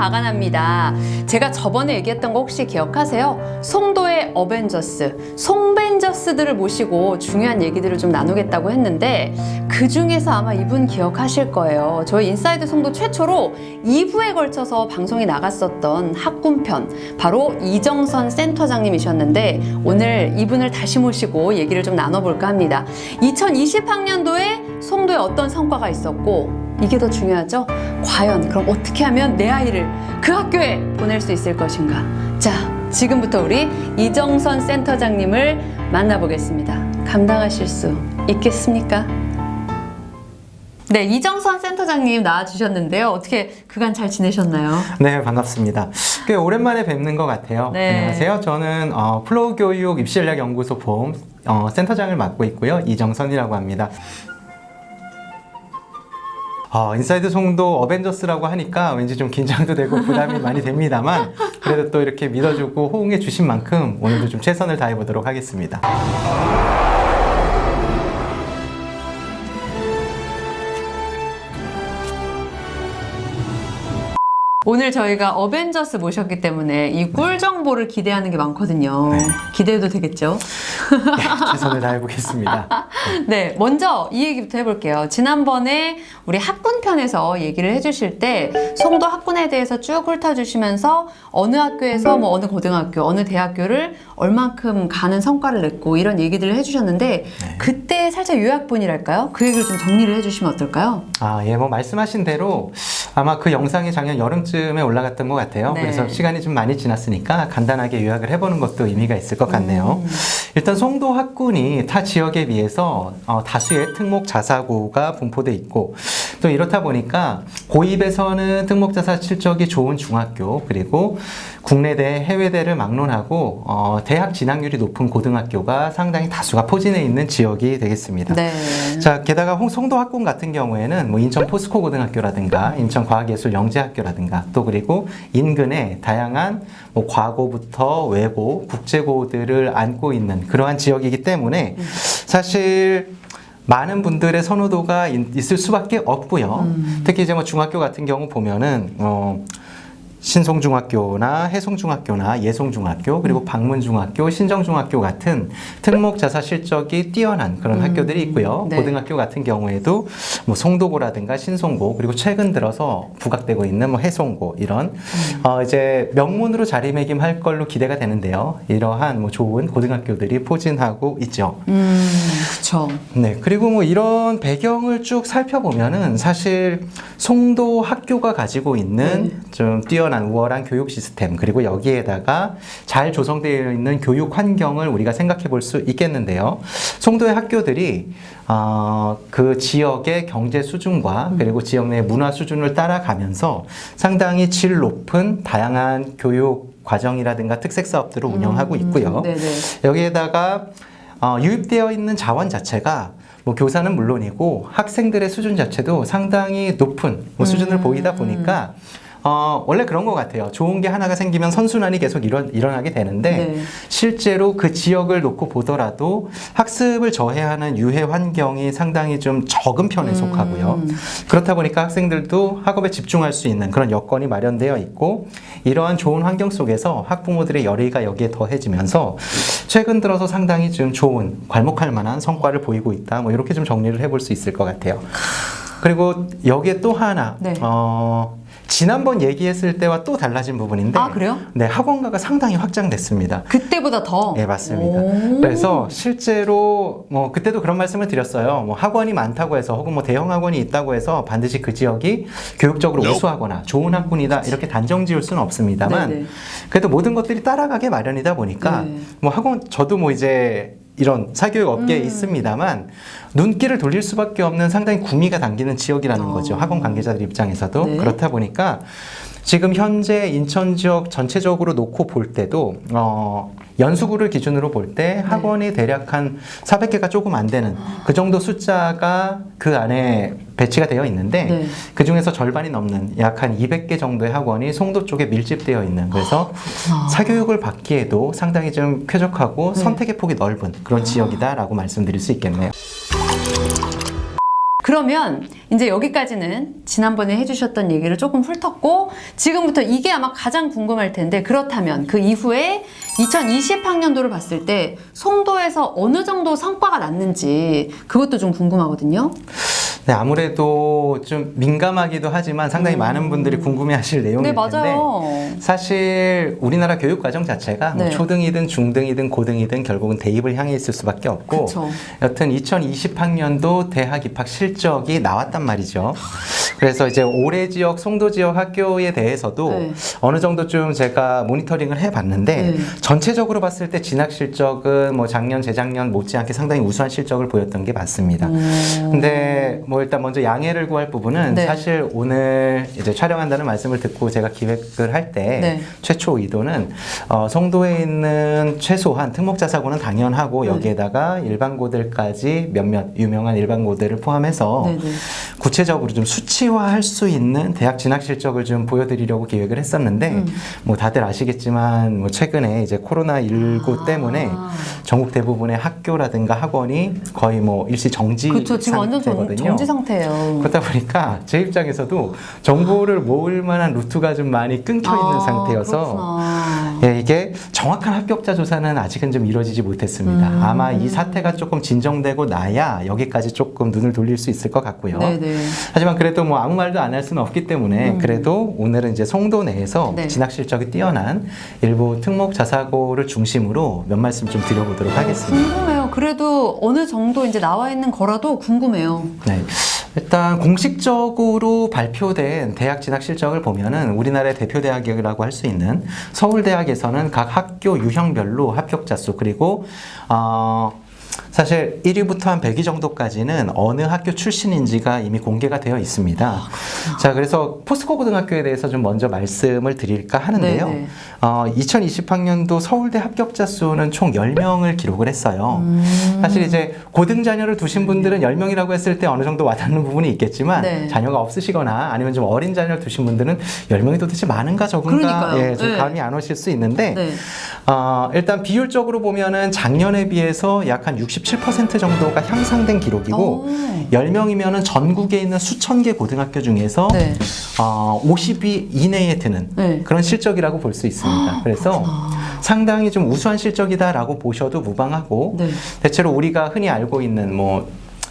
화가 납니다. 제가 저번에 얘기했던 거 혹시 기억하세요? 송도의 어벤져스, 송벤져스들을 모시고 중요한 얘기들을 좀 나누겠다고 했는데 그 중에서 아마 이분 기억하실 거예요. 저희 인사이드 송도 최초로 2부에 걸쳐서 방송이 나갔었던 학군편, 바로 이정선 센터장님이셨는데 오늘 이분을 다시 모시고 얘기를 좀 나눠볼까 합니다. 2020학년도에 송도에 어떤 성과가 있었고 이게 더 중요하죠? 과연 그럼 어떻게 하면 내 아이를 그 학교에 보낼 수 있을 것인가? 자, 지금부터 우리 이정선 센터장님을 만나보겠습니다. 감당하실 수 있겠습니까? 네, 이정선 센터장님 나와주셨는데요. 어떻게 그간 잘 지내셨나요? 네, 반갑습니다. 꽤 오랜만에 뵙는 것 같아요. 네. 안녕하세요. 저는 플로우 교육 입시전략 연구소 보험 센터장을 맡고 있고요. 이정선이라고 합니다. 인사이드 송도 어벤져스라고 하니까 왠지 좀 긴장도 되고 부담이 많이 됩니다만 그래도 또 이렇게 믿어주고 호응해 주신 만큼 오늘도 좀 최선을 다해 보도록 하겠습니다. 오늘 저희가 어벤져스 모셨기 때문에 이 꿀 정보를 기대하는 게 많거든요. 네. 기대해도 되겠죠? 네, 최선을 다해 보겠습니다. 네, 먼저 이 얘기부터 해볼게요. 지난번에 우리 학군편에서 얘기를 해주실 때 송도 학군에 대해서 쭉 훑어주시면서 어느 학교에서 뭐 어느 고등학교, 어느 대학교를 얼만큼 가는 성과를 냈고 이런 얘기들을 해주셨는데 네. 그때 살짝 요약본이랄까요? 그 얘기를 좀 정리를 해주시면 어떨까요? 예, 뭐 말씀하신 대로 아마 그 영상이 작년 여름쯤에 올라갔던 것 같아요. 네. 그래서 시간이 좀 많이 지났으니까 간단하게 요약을 해보는 것도 의미가 있을 것 같네요. 일단 송도 학군이 타 지역에 비해서 다수의 특목 자사고가 분포돼 있고 또 이렇다 보니까 고입에서는 특목 자사 실적이 좋은 중학교 그리고 국내대, 해외대를 막론하고 대학 진학률이 높은 고등학교가 상당히 다수가 포진해 있는 지역이 되겠습니다. 네. 자, 게다가 송도 학군 같은 경우에는 뭐 인천 포스코 고등학교라든가 인천 과학예술 영재학교라든가 또 그리고 인근에 다양한 뭐 과고부터 외고, 국제고들을 안고 있는 그러한 지역이기 때문에 사실 많은 분들의 선호도가 있을 수밖에 없고요. 특히 이제 뭐 중학교 같은 경우 보면은 신송중학교나 해송중학교나 예송중학교 그리고 방문중학교, 신정중학교 같은 특목 자사 실적이 뛰어난 그런 학교들이 있고요. 네. 고등학교 같은 경우에도 뭐 송도고라든가 신송고 그리고 최근 들어서 부각되고 있는 뭐 해송고 이런 이제 명문으로 자리매김할 걸로 기대가 되는데요. 이러한 뭐 좋은 고등학교들이 포진하고 있죠. 그쵸. 네, 그리고 뭐 이런 배경을 쭉 살펴보면은 사실 송도 학교가 가지고 있는 좀 뛰어난 우월한 교육 시스템 그리고 여기에다가 잘 조성되어 있는 교육 환경을 우리가 생각해 볼 수 있겠는데요. 송도의 학교들이 그 지역의 경제 수준과 그리고 지역 내 문화 수준을 따라가면서 상당히 질 높은 다양한 교육 과정이라든가 특색 사업들을 운영하고 있고요. 네네. 여기에다가 유입되어 있는 자원 자체가 뭐 교사는 물론이고 학생들의 수준 자체도 상당히 높은 뭐 수준을 보이다 보니까 원래 그런 것 같아요. 좋은 게 하나가 생기면 선순환이 계속 일어나게 되는데 네. 실제로 그 지역을 놓고 보더라도 학습을 저해하는 유해 환경이 상당히 좀 적은 편에 속하고요. 그렇다 보니까 학생들도 학업에 집중할 수 있는 그런 여건이 마련되어 있고 이러한 좋은 환경 속에서 학부모들의 열의가 여기에 더해지면서 최근 들어서 상당히 좀 좋은 괄목할 만한 성과를 보이고 있다. 뭐 이렇게 좀 정리를 해볼 수 있을 것 같아요. 그리고 여기에 또 하나 네. 지난번 얘기했을 때와 또 달라진 부분인데 그래요? 네, 학원가가 상당히 확장됐습니다. 그때보다 더? 네, 맞습니다. 오. 그래서 실제로 뭐 그때도 그런 말씀을 드렸어요. 뭐 학원이 많다고 해서 혹은 뭐 대형 학원이 있다고 해서 반드시 그 지역이 교육적으로 우수하거나 좋은 학군이다 이렇게 단정 지을 수는 없습니다만 네네. 그래도 모든 것들이 따라가게 마련이다 보니까 네. 뭐 학원 저도 뭐 이제 이런 사교육 업계에 있습니다만 눈길을 돌릴 수밖에 없는 상당히 구미가 당기는 지역이라는 거죠. 학원 관계자들 입장에서도. 네. 그렇다 보니까 지금 현재 인천 지역 전체적으로 놓고 볼 때도 연수구를 기준으로 볼 때 학원이 대략 한 400개가 조금 안 되는 그 정도 숫자가 그 안에 배치가 되어 있는데 네. 그 중에서 절반이 넘는 약 한 200개 정도의 학원이 송도 쪽에 밀집되어 있는 그래서 사교육을 받기에도 상당히 좀 쾌적하고 네. 선택의 폭이 넓은 그런 지역이다라고 말씀드릴 수 있겠네요. 그러면 이제 여기까지는 지난번에 해주셨던 얘기를 조금 훑었고 지금부터 이게 아마 가장 궁금할 텐데 그렇다면 그 이후에 2020학년도를 봤을 때 송도에서 어느 정도 성과가 났는지 그것도 좀 궁금하거든요. 네, 아무래도 좀 민감하기도 하지만 상당히 많은 분들이 궁금해하실 내용일 네, 맞아요. 텐데 사실 우리나라 교육 과정 자체가 뭐 네. 초등이든 중등이든 고등이든 결국은 대입을 향해 있을 수밖에 없고 그쵸. 여튼 2020학년도 대학 입학 실적이 나왔단 말이죠. 그래서 이제 올해 지역 송도 지역 학교에 대해서도 네. 어느 정도 좀 제가 모니터링을 해봤는데 네. 전체적으로 봤을 때 진학 실적은 뭐 작년 재작년 못지않게 상당히 우수한 실적을 보였던 게 맞습니다. 근데 뭐 일단 먼저 양해를 구할 부분은 네. 사실 오늘 이제 촬영한다는 말씀을 듣고 제가 기획을 할 때 네. 최초 의도는 송도에 있는 최소한 특목자사고는 당연하고 네. 여기에다가 일반고들까지 몇몇 유명한 일반고들을 포함해서 네, 네. 구체적으로 좀 수치화할 수 있는 대학 진학 실적을 좀 보여드리려고 기획을 했었는데 뭐 다들 아시겠지만 뭐 최근에 이제 코로나19 때문에 전국 대부분의 학교라든가 학원이 거의 뭐 일시 정지 그렇죠. 지금 완전 상태거든요. 정지 상태예요. 그러다 보니까 제 입장에서도 정보를 모을 만한 루트가 좀 많이 끊겨 있는 상태여서 그렇구나. 예, 이게 정확한 합격자 조사는 아직은 좀 이루어지지 못했습니다. 아마 이 사태가 조금 진정되고 나야 여기까지 조금 눈을 돌릴 수 있을 것 같고요. 네네. 하지만 그래도 뭐 아무 말도 안 할 수는 없기 때문에 그래도 오늘은 이제 송도 내에서 네. 진학 실적이 뛰어난 일부 특목 자사고를 중심으로 몇 말씀 좀 드려보도록 하겠습니다. 궁금해요. 그래도 어느 정도 이제 나와 있는 거라도 궁금해요. 네. 일단 공식적으로 발표된 대학 진학 실적을 보면은 우리나라의 대표 대학이라고 할 수 있는 서울대학에서는 각 학교 유형별로 합격자 수 그리고 사실 1위부터 한 100위 정도까지는 어느 학교 출신인지가 이미 공개가 되어 있습니다. 자, 그래서 포스코 고등학교에 대해서 좀 먼저 말씀을 드릴까 하는데요. 네네. 2020학년도 서울대 합격자 수는 총 10명을 기록을 했어요. 사실 이제 고등 자녀를 두신 분들은 10명이라고 했을 때 어느 정도 와닿는 부분이 있겠지만 네. 자녀가 없으시거나 아니면 좀 어린 자녀를 두신 분들은 10명이 도대체 많은가 적은가 그러니까요. 예, 좀 네. 감이 안 오실 수 있는데 네. 일단 비율적으로 보면은 작년에 비해서 약 한 67% 정도가 향상된 기록이고 오. 10명이면은 전국에 있는 수천 개 고등학교 중에서 네. 50위 이내에 드는 네. 그런 실적이라고 볼 수 있습니다. 그래서 상당히 좀 우수한 실적이다라고 보셔도 무방하고 네. 대체로 우리가 흔히 알고 있는 뭐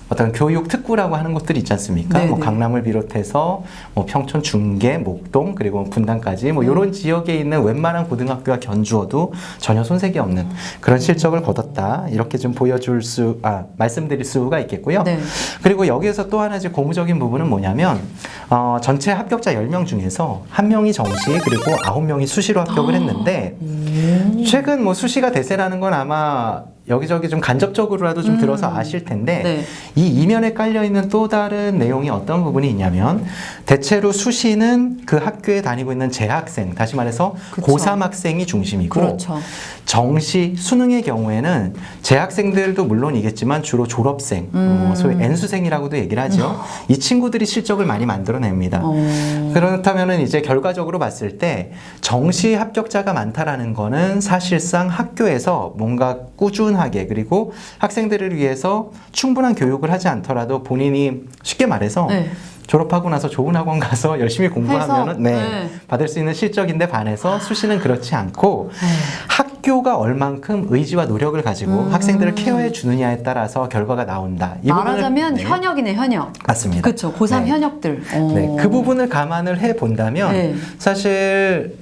어떤 교육 특구라고 하는 곳들이 있지 않습니까? 네네. 뭐 강남을 비롯해서 뭐 평촌, 중계, 목동 그리고 분당까지 뭐 이런 지역에 있는 웬만한 고등학교와 견주어도 전혀 손색이 없는 그런 실적을 거뒀다 이렇게 좀 말씀드릴 수가 있겠고요. 네. 그리고 여기에서 또 하나 이제 고무적인 부분은 뭐냐면 전체 합격자 10명 중에서 1명이 정시 그리고 9명이 수시로 합격을 했는데 최근 뭐 수시가 대세라는 건 아마 여기저기 좀 간접적으로라도 좀 들어서 아실 텐데 네. 이 이면에 깔려있는 또 다른 내용이 어떤 부분이 있냐면 대체로 수시는 그 학교에 다니고 있는 재학생 다시 말해서 그쵸. 고3 학생이 중심이고 그렇죠. 정시 수능의 경우에는 재학생들도 물론이겠지만 주로 졸업생 소위 N수생이라고도 얘기를 하죠. 이 친구들이 실적을 많이 만들어냅니다. 그렇다면은 이제 결과적으로 봤을 때 정시 합격자가 많다라는 거는 사실상 학교에서 뭔가 꾸준하게 그리고 학생들을 위해서 충분한 교육을 하지 않더라도 본인이 쉽게 말해서 네. 졸업하고 나서 좋은 학원 가서 열심히 공부하면은 해서? 네. 받을 수 있는 실적인데 반해서 수시는 그렇지 않고 학교가 얼만큼 의지와 노력을 가지고 학생들을 케어해 주느냐에 따라서 결과가 나온다. 이 말하자면 부분을, 현역이네, 현역. 맞습니다. 그렇죠. 고3 네. 현역들. 네, 그 부분을 감안을 해 본다면 네. 사실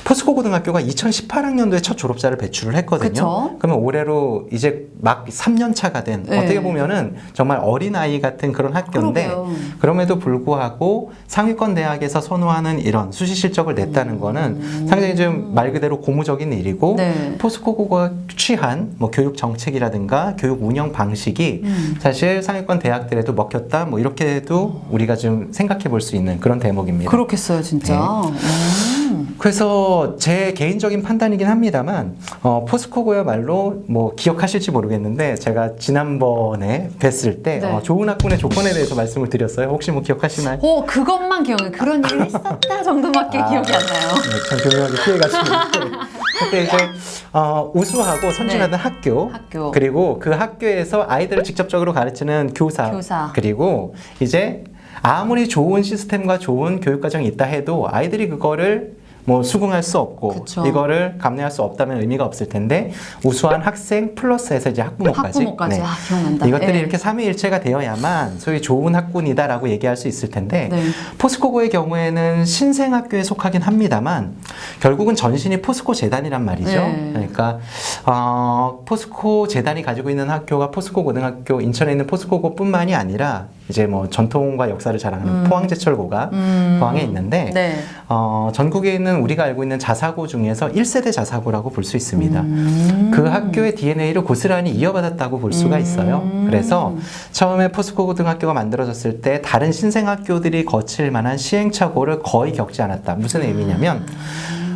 포스코 고등학교가 2018학년도에 첫 졸업자를 배출을 했거든요. 그쵸. 그러면 올해로 이제 막 3년 차가 된 네. 어떻게 보면은 정말 어린 아이 같은 그런 학교인데 그러게요. 그럼에도 불구하고 상위권 대학에서 선호하는 이런 수시 실적을 냈다는 거는 상당히 좀 말 그대로 고무적인 일이고 네. 포스코고가 취한 뭐 교육 정책이라든가 교육 운영 방식이 사실 상위권 대학들에도 먹혔다 뭐 이렇게도 우리가 좀 생각해 볼 수 있는 그런 대목입니다. 그렇겠어요, 진짜. 그래서 제 개인적인 판단이긴 합니다만 포스코고야말로 뭐 기억하실지 모르겠는데 제가 지난번에 뵀을 때 네. 좋은 학군의 조건에 대해서 말씀을 드렸어요. 혹시 뭐 기억하시나요? 그것만 기억해. 그런 일이 있었다 정도밖에 기억이 안 나요. 네, 참 교묘하게 피해가시는데 그때 이제 우수하고 선진화된 학교, 그리고 그 학교에서 아이들을 직접적으로 가르치는 교사. 그리고 이제 아무리 좋은 시스템과 좋은 교육과정이 있다 해도 아이들이 그거를 뭐 수긍할 수 없고 그쵸. 이거를 감내할 수 없다면 의미가 없을 텐데 우수한 학생 플러스해서 이제 학부모까지. 네. 아, 기억난다. 이것들이 네. 이렇게 삼위일체가 되어야만 소위 좋은 학군이다라고 얘기할 수 있을 텐데 네. 포스코고의 경우에는 신생학교에 속하긴 합니다만 결국은 전신이 포스코 재단이란 말이죠. 네. 그러니까 포스코 재단이 가지고 있는 학교가 포스코 고등학교, 인천에 있는 포스코고뿐만이 아니라 이제 뭐 전통과 역사를 자랑하는 포항제철고가 포항에 있는데 네. 전국에 있는 우리가 알고 있는 자사고 중에서 1세대 자사고라고 볼 수 있습니다. 그 학교의 DNA를 고스란히 이어받았다고 볼 수가 있어요. 그래서 처음에 포스코 고등학교가 만들어졌을 때 다른 신생학교들이 거칠 만한 시행착오를 거의 겪지 않았다. 무슨 의미냐면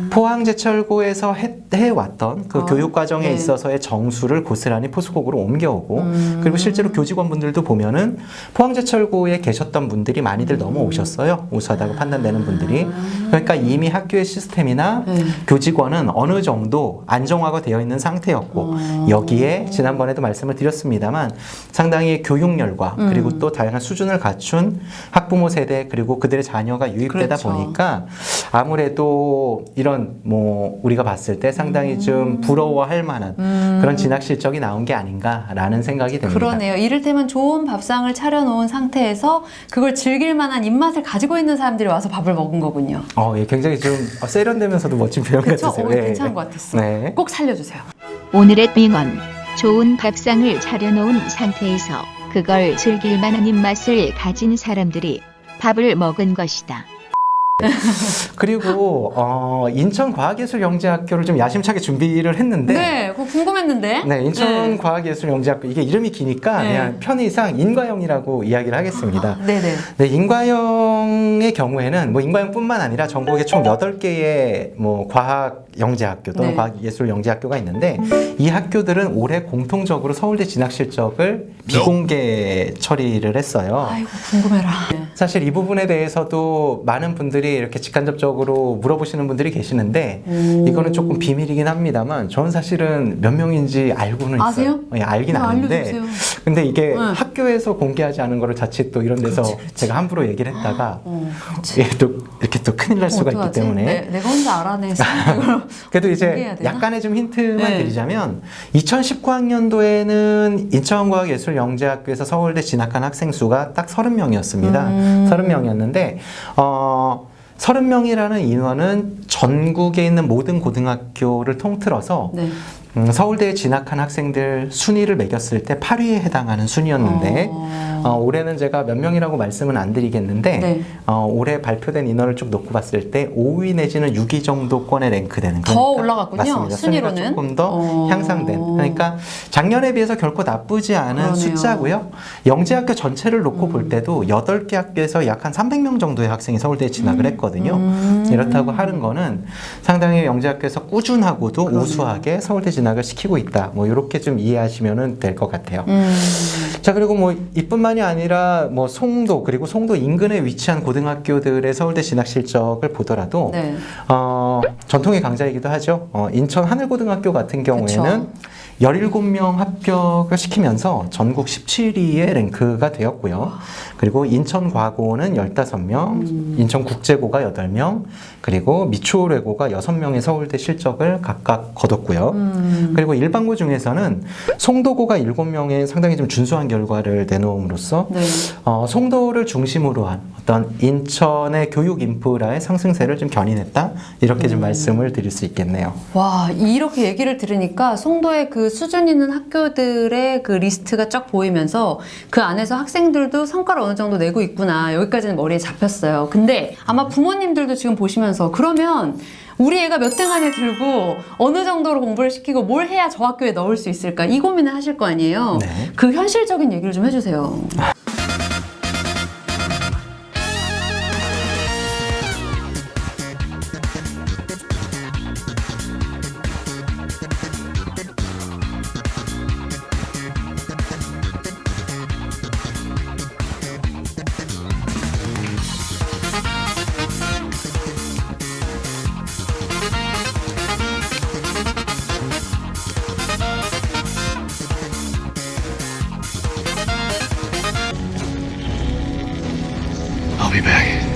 포항제철고에서 해왔던 그 교육 과정에 네. 있어서의 정수를 고스란히 포스코고로 옮겨오고 그리고 실제로 교직원분들도 보면은 포항제철고에 계셨던 분들이 많이들 넘어오셨어요. 우수하다고 판단되는 분들이. 그러니까 이미 학교의 시스템이나 교직원은 어느 정도 안정화가 되어 있는 상태였고 여기에 지난번에도 말씀을 드렸습니다만 상당히 교육열과 그리고 또 다양한 수준을 갖춘 학부모 세대 그리고 그들의 자녀가 유입되다 그렇죠. 보니까 아무래도 이런 뭐 우리가 봤을 때 상당히 좀 부러워할 만한 그런 진학 실적이 나온 게 아닌가라는 생각이 듭니다. 그러네요. 이를테면 좋은 밥상을 차려놓은 상태에서 그걸 즐길 만한 입맛을 가지고 있는 사람들이 와서 밥을 먹은 거군요. 예, 굉장히 좀 세련되면서도 멋진 표현 그렇죠? 같으세요. 괜찮은 것 같았어. 네. 꼭 살려주세요. 오늘의 빙언. 좋은 밥상을 차려놓은 상태에서 그걸 즐길 만한 입맛을 가진 사람들이 밥을 먹은 것이다. 그리고 인천과학예술영재학교를 좀 야심차게 준비를 했는데 네, 그거 궁금했는데. 네, 인천과학예술영재학교 이게 이름이 기니까 네. 그냥 편의상 인과영이라고 이야기를 하겠습니다. 네네. 네, 인과영의 경우에는 뭐 인과영뿐만 아니라 전국에 총 8개의 뭐 과학영재학교 또는 네. 과학예술영재학교가 있는데 이 학교들은 올해 공통적으로 서울대 진학 실적을 비공개 처리를 했어요. 아이고 궁금해라. 네. 사실 이 부분에 대해서도 많은 분들이 이렇게 직간접적으로 물어보시는 분들이 계시는데 이거는 조금 비밀이긴 합니다만 저는 사실은 몇 명인지 알고는 아세요? 있어요. 예, 알긴 아는데 알려주세요. 근데 이게 네. 학교에서 공개하지 않은 거를 자칫 또 이런 데서 그렇지. 제가 함부로 얘기를 했다가 그렇지. 예, 또 이렇게 또 큰일 날 수가 있기 어떡하지? 때문에 내가 혼자 알아내서 이걸 그래도 이제 공개해야 되나? 약간의 좀 힌트만 네. 드리자면 2019학년도에는 인천과학예술영재학교에서 서울대 진학한 학생 수가 딱 30명이었습니다. 30명이었는데 30명이라는 인원은 전국에 있는 모든 고등학교를 통틀어서 네. 서울대에 진학한 학생들 순위를 매겼을 때 8위에 해당하는 순위였는데 올해는 제가 몇 명이라고 말씀은 안 드리겠는데 네. 올해 발표된 인원을 쭉 놓고 봤을 때 5위 내지는 6위 정도권에 랭크되는 더 올라갔군요. 맞습니다. 순위로는. 순위가 조금 더 향상된 그러니까 작년에 비해서 결코 나쁘지 않은 그러네요. 숫자고요. 영재학교 전체를 놓고 볼 때도 8개 학교에서 약 한 300명 정도의 학생이 서울대에 진학을 했거든요. 이렇다고 하는 거는 상당히 영재학교에서 꾸준하고도 우수하게 서울대 진학을 시키고 있다. 뭐 이렇게 좀 이해하시면 될 것 같아요. 자, 그리고 뭐 이뿐만이 아니라 뭐 송도 그리고 송도 인근에 위치한 고등학교들의 서울대 진학 실적을 보더라도 네. 전통의 강자이기도 하죠. 인천 하늘고등학교 같은 경우에는 17명 합격을 시키면서 전국 17위에 랭크가 되었고요. 그리고 인천과고는 15명, 인천국제고가 8명, 그리고 미추홀외고가 6명의 서울대 실적을 각각 거뒀고요. 그리고 일반고 중에서는 송도고가 7명의 상당히 좀 준수한 결과를 내놓음으로써 네. 송도를 중심으로 한 어떤 인천의 교육 인프라의 상승세를 좀 견인했다. 이렇게 좀 말씀을 드릴 수 있겠네요. 와, 이렇게 얘기를 들으니까 송도의 그 수준 있는 학교들의 그 리스트가 쫙 보이면서 그 안에서 학생들도 성과를 어느 정도 내고 있구나. 여기까지는 머리에 잡혔어요. 근데 아마 부모님들도 지금 보시면서 그러면 우리 애가 몇 등 안에 들고 어느 정도로 공부를 시키고 뭘 해야 저 학교에 넣을 수 있을까? 이 고민을 하실 거 아니에요? 네. 그 현실적인 얘기를 좀 해주세요. I'll be back.